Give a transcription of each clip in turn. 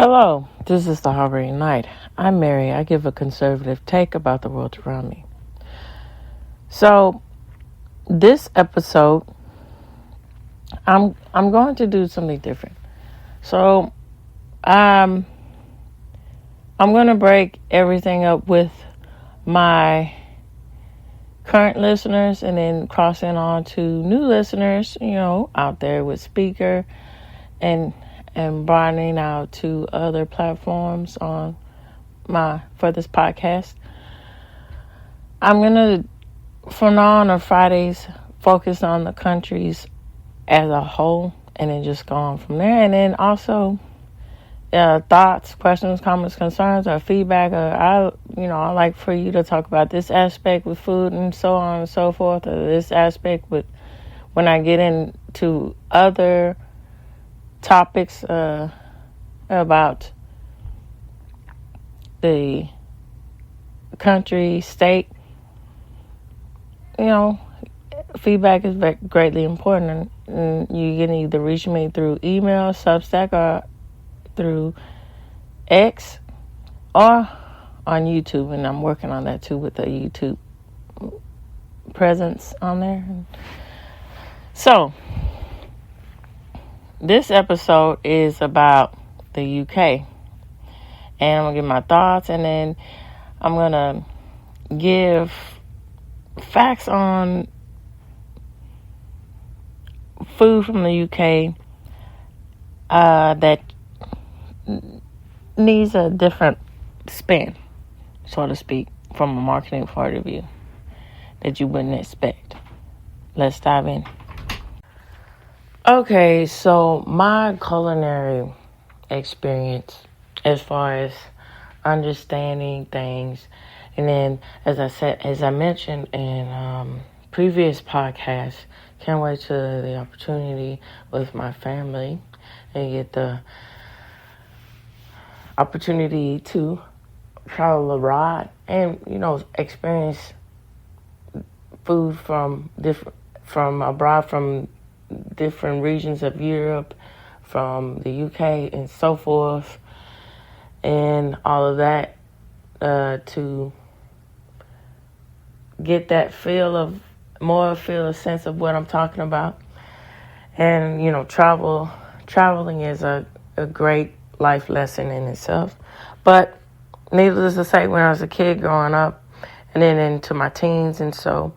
Hello, this is the Harboring Night. I'm Mary. I give a conservative take about the world around me. So, this episode, I'm going to do something different. So, I'm going to break everything up with my current listeners and then crossing on to new listeners, out there with Speaker and broadening out to other platforms for this podcast. I'm gonna, from now on Fridays, focus on the countries as a whole, and then just go on from there. And then also thoughts, questions, comments, concerns, or feedback. I like for you to talk about this aspect with food and so on and so forth, or this aspect with when I get into other topics about the country, state. Feedback is greatly important, and you can either reach me through email, Substack, or through X, or on YouTube, and I'm working on that too with the YouTube presence on there. So, this episode is about the UK, and I'm going to give my thoughts, and then I'm going to give facts on food from the UK that needs a different spin, so to speak, from a marketing point of view that you wouldn't expect. Let's dive in. Okay, so my culinary experience as far as understanding things, and then as I mentioned in previous podcasts, can't wait to the opportunity with my family and get the opportunity to travel abroad and experience food from different regions of Europe, from the UK and so forth, and all of that, to get that a sense of what I'm talking about. And traveling is a great life lesson in itself. But needless to say, when I was a kid growing up and then into my teens, and so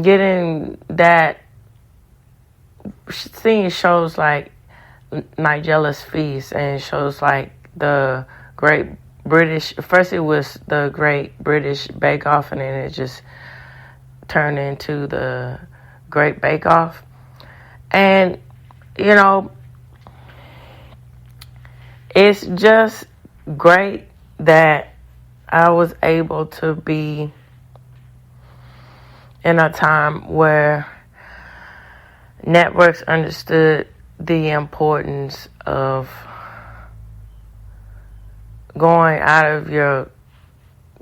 getting that, seeing shows like Nigella's Feast and shows like the Great British, first it was the Great British Bake Off, and then it just turned into the Great Bake Off. And, it's just great that I was able to be in a time where networks understood the importance of going out of your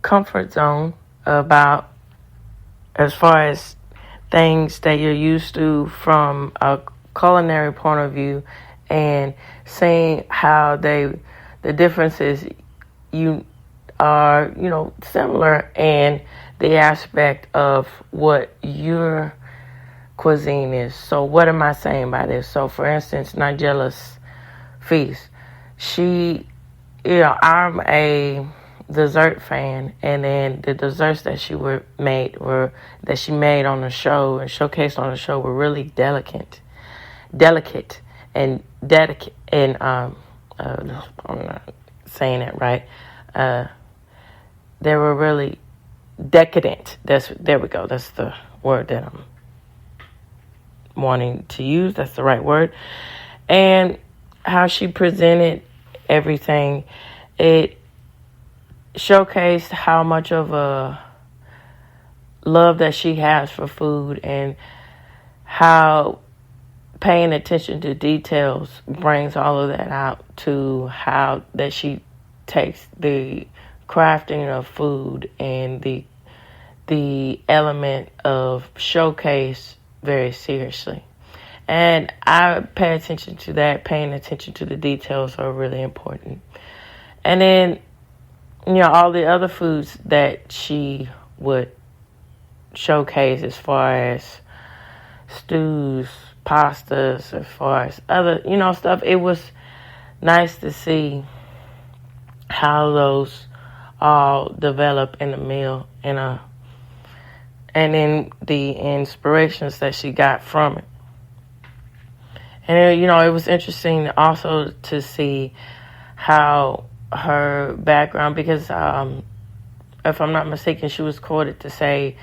comfort zone about as far as things that you're used to from a culinary point of view, and seeing how the differences you are, similar, and the aspect of what your cuisine is. So what am I saying by this? So for instance, Nigella's Feast, I'm a dessert fan, and then the desserts that she made on the show and showcased on the show were really delicate and dedicated, and I'm not saying it right. They were really decadent. There we go. That's the word that I'm wanting to use. That's the right word. And how she presented everything, it showcased how much of a love that she has for food, and how paying attention to details brings all of that out, to how that she takes the crafting of food and the element of showcase very seriously. And I pay attention to that. Paying attention to the details are really important. And then, all the other foods that she would showcase as far as stews, pastas, as far as other, stuff. It was nice to see how those all develop in the meal and then the inspirations that she got from it. And, it was interesting also to see how her background, because if I'm not mistaken, she was quoted to say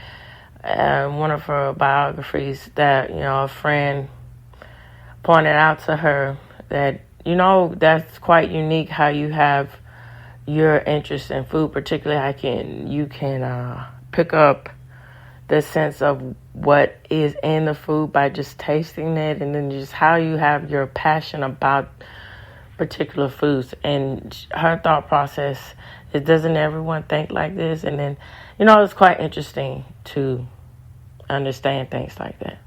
one of her biographies that, a friend pointed out to her that, that's quite unique how you have your interest in food, particularly how you can pick up the sense of what is in the food by just tasting it, and then just how you have your passion about particular foods. And her thought process is, doesn't everyone think like this? And then, it's quite interesting to understand things like that.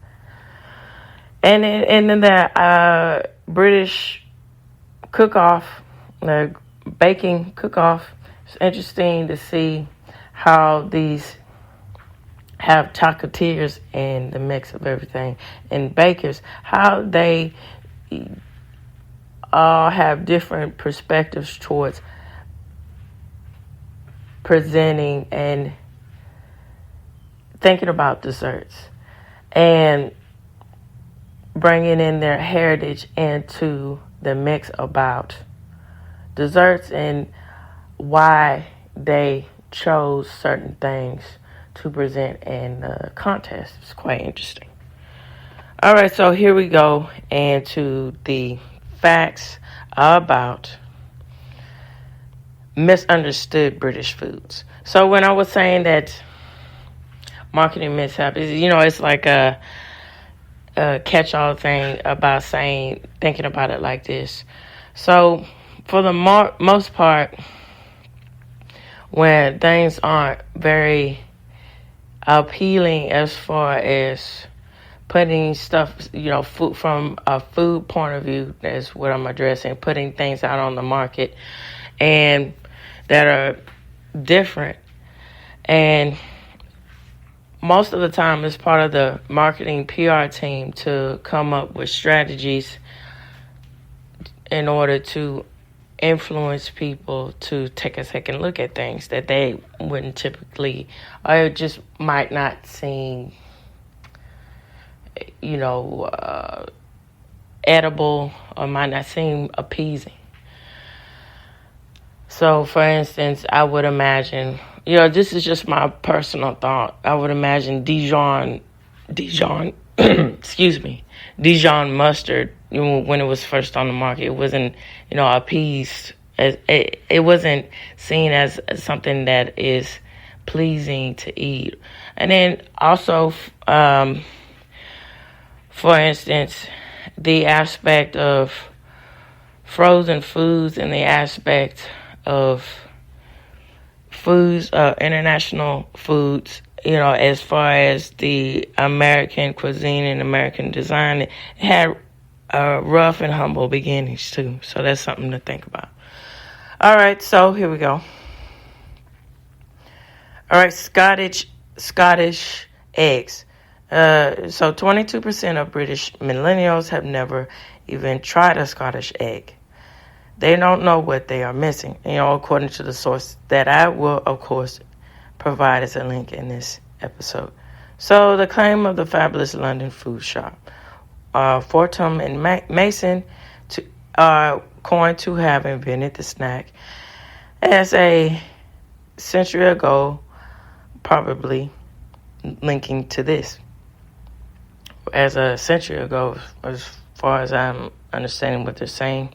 And then the British cook-off, the baking cook-off, it's interesting to see how these have chocolatiers in the mix of everything, and bakers, how they all have different perspectives towards presenting and thinking about desserts and bringing in their heritage into the mix about desserts and why they chose certain things to present in the contest. It's quite interesting. All right, so here we go into the facts about misunderstood British foods. So when I was saying that marketing mishap is, it's like a catch-all thing about thinking about it like this. So for the most part, when things aren't very appealing as far as putting stuff, food from a food point of view, that's what I'm addressing, putting things out on the market and that are different. And most of the time it's part of the marketing PR team to come up with strategies in order to influence people to take a second look at things that they wouldn't typically, or just might not seem, edible, or might not seem appeasing. So, for instance, I would imagine, this is just my personal thought. I would imagine Dijon, excuse me, Dijon mustard, when it was first on the market, it wasn't, appeased. It wasn't seen as something that is pleasing to eat. And then also, for instance, the aspect of frozen foods and the aspect of foods, international foods, as far as the American cuisine and American design, it had rough and humble beginnings too. So that's something to think about. All right, so here we go. All right, Scottish eggs. So 22% of British millennials have never even tried a Scottish egg. They don't know what they are missing, according to the source that I will, of course, provide as a link in this episode. So the claim of the fabulous London food shop, Fortum and Mason, are coined to have invented the snack as a century ago, probably linking to this. As a century ago, as far as I'm understanding what they're saying,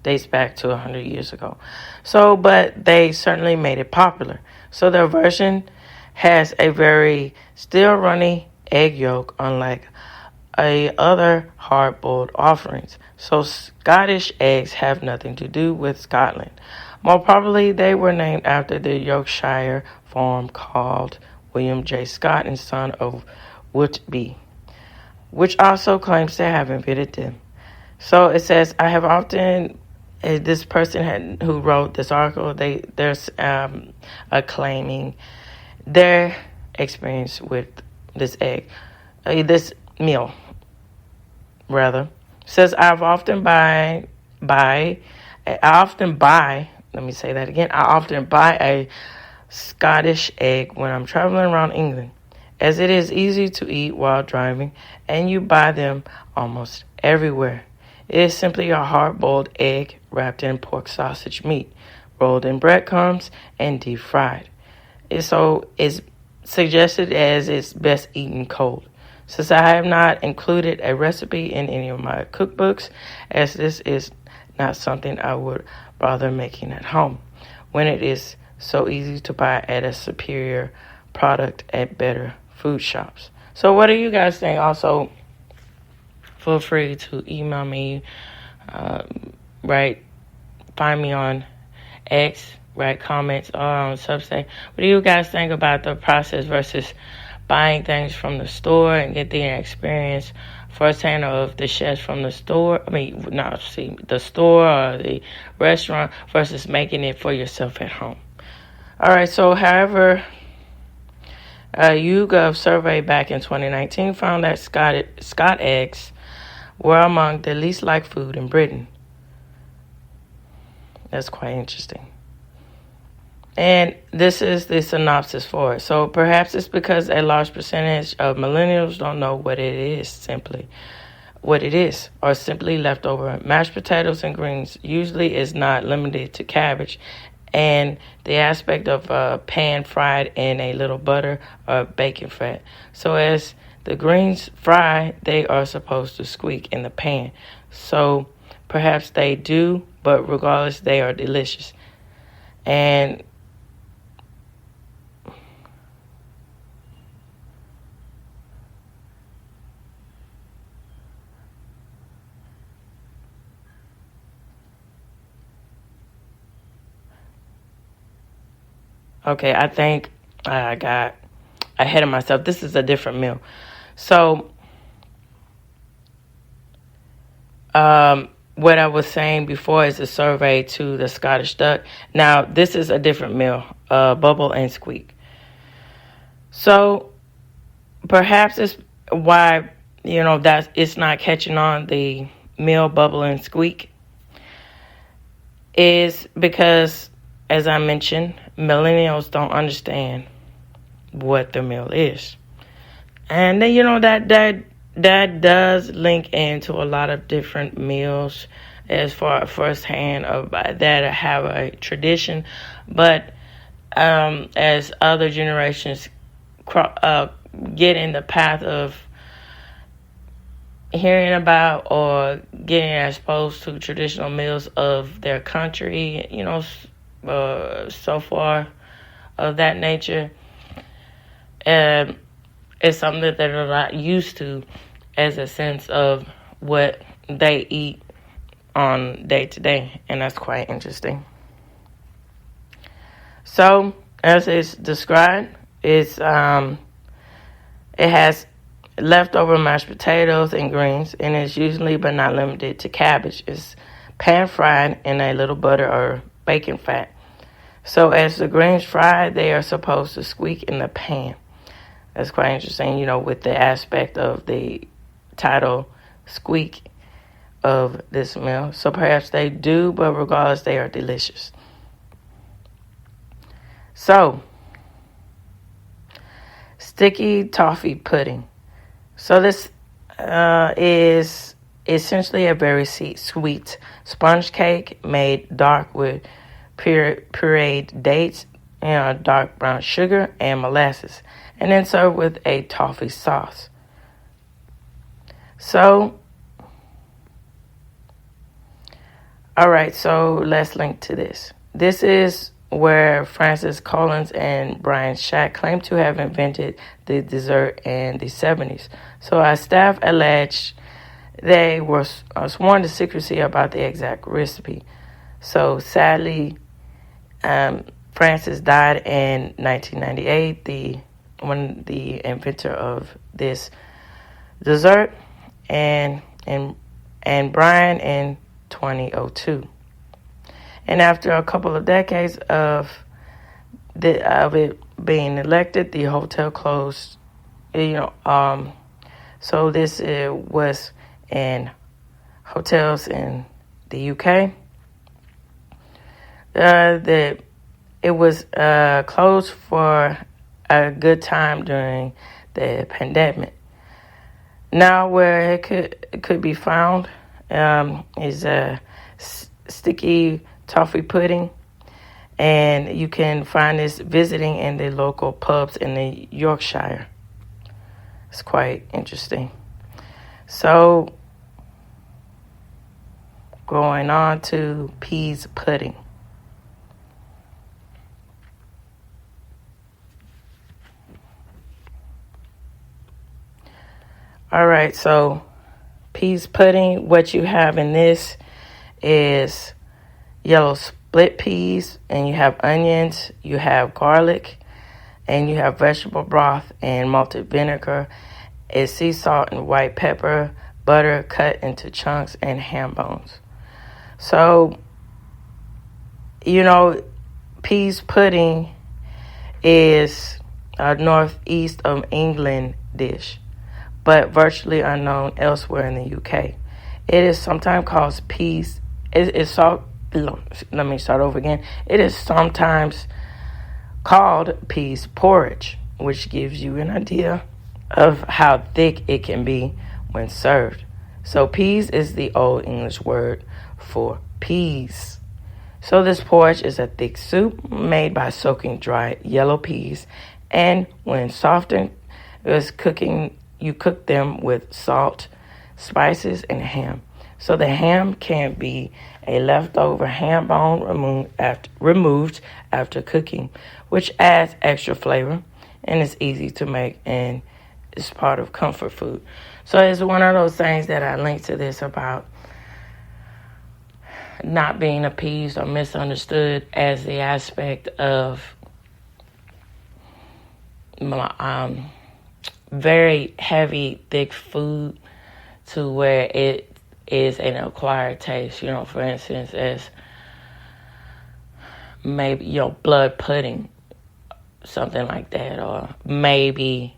dates back to 100 years ago. So, but they certainly made it popular. So their version has a very still runny egg yolk, unlike other hard-boiled offerings. So Scottish eggs have nothing to do with Scotland. More probably, they were named after the Yorkshire farm called William J. Scott and son of Whitby. which also claims to have invented them. So it says, I have often, this person who wrote this article, there's claiming their experience with this egg, this meal, rather. Says, I often buy, let me say that again, I often buy a Scottish egg when I'm traveling around England, as it is easy to eat while driving, and you buy them almost everywhere. It is simply a hard-boiled egg wrapped in pork sausage meat, rolled in breadcrumbs, and deep-fried. It's suggested as it's best eaten cold. Since I have not included a recipe in any of my cookbooks, as this is not something I would bother making at home, when it is so easy to buy at a superior product at better food shops. So what do you guys think? Also, feel free to email me, find me on X, write comments, or on Substack. What do you guys think about the process versus buying things from the store and getting the experience firsthand of the chefs from the store? The store or the restaurant versus making it for yourself at home. All right, so however, a YouGov survey back in 2019 found that Scott eggs were among the least liked food in Britain. That's quite interesting. And this is the synopsis for it. So perhaps it's because a large percentage of millennials don't know what it is, or simply leftover. Mashed potatoes and greens usually is not limited to cabbage, and the aspect of pan fried in a little butter or bacon fat. So as the greens fry, they are supposed to squeak in the pan. So perhaps they do, but regardless, they are delicious. And okay, I think I got ahead of myself. This is a different meal. So, what I was saying before is a survey to the Scottish duck. Now, this is a different meal, bubble and squeak. So, perhaps it's why, that it's not catching on, the meal, bubble, and squeak, is because, as I mentioned, millennials don't understand what the meal is. And then, that does link into a lot of different meals as far firsthand of that have a tradition. But as other generations get in the path of hearing about or getting exposed to traditional meals of their country, so far of that nature, it's something that they're not used to as a sense of what they eat on day to day, and that's quite interesting. So, as it's described, it has leftover mashed potatoes and greens, and it's usually but not limited to cabbage. It's pan fried in a little butter or bacon fat. So as the greens fry, they are supposed to squeak in the pan. That's quite interesting, with the aspect of the title, squeak, of this meal. So perhaps they do, but regardless, they are delicious. So, sticky toffee pudding. So this is essentially a very sweet sponge cake made dark with pureed dates, dark brown sugar, and molasses, and then served with a toffee sauce. So, all right, so let's link to this. This is where Francis Collins and Brian Shack claim to have invented the dessert in the 70s. So our staff alleged they were sworn to secrecy about the exact recipe. So sadly, Francis died in 1998, the inventor of this dessert, and Brian in 2002. And after a couple of decades of it being elected, the hotel closed. So this was in hotels in the UK. That it was closed for a good time during the pandemic. Now, where it could be found is a sticky toffee pudding, and you can find this visiting in the local pubs in the Yorkshire. It's quite interesting. So, going on to peas pudding. All right, so peas pudding, what you have in this is yellow split peas, and you have onions, you have garlic, and you have vegetable broth and malted vinegar, it's sea salt and white pepper, butter cut into chunks, and ham bones. So, peas pudding is a northeast of England dish, but virtually unknown elsewhere in the UK. It is sometimes called peas. Let me start over again. It is sometimes called peas porridge, which gives you an idea of how thick it can be when served. So peas is the Old English word for peas. So this porridge is a thick soup made by soaking dried yellow peas, and when softened, you cook them with salt, spices, and ham. So the ham can be a leftover ham bone removed after cooking, which adds extra flavor and is easy to make and is part of comfort food. So it's one of those things that I linked to this about not being appeased or misunderstood as the aspect of very heavy, thick food to where it is an acquired taste. For instance, as maybe, blood pudding, something like that. Or maybe,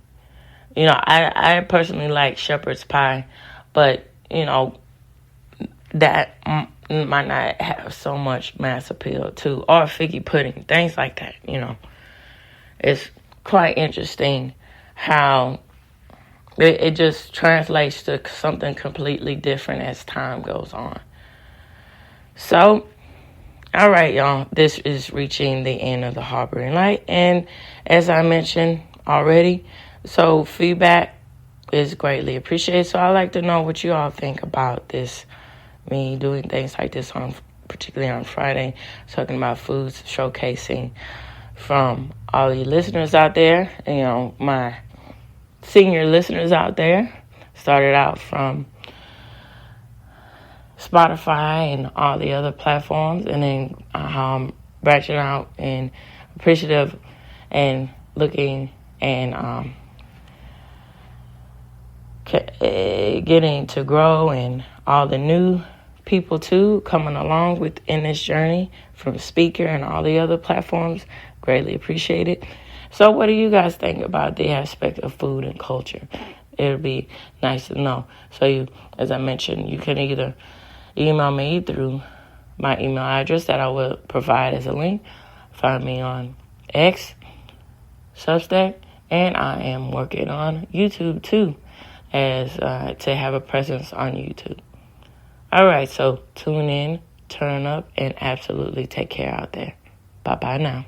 I personally like shepherd's pie, but, that might not have so much mass appeal too. Or figgy pudding, things like that, It's quite interesting how it just translates to something completely different as time goes on. So, all right, y'all, this is reaching the end of the Harboring Light. And as I mentioned already, so feedback is greatly appreciated. So I'd like to know what you all think about this, me doing things like this particularly on Friday, talking about foods, showcasing from all you listeners out there, my senior listeners out there, started out from Spotify and all the other platforms, and then how I'm branching out and appreciative and looking and getting to grow, and all the new people too coming along within this journey from Speaker and all the other platforms. Greatly appreciate it. So what do you guys think about the aspect of food and culture? It would be nice to know. So as I mentioned, you can either email me through my email address that I will provide as a link. Find me on X, Substack, and I am working on YouTube too, as to have a presence on YouTube. All right, so tune in, turn up, and absolutely take care out there. Bye-bye now.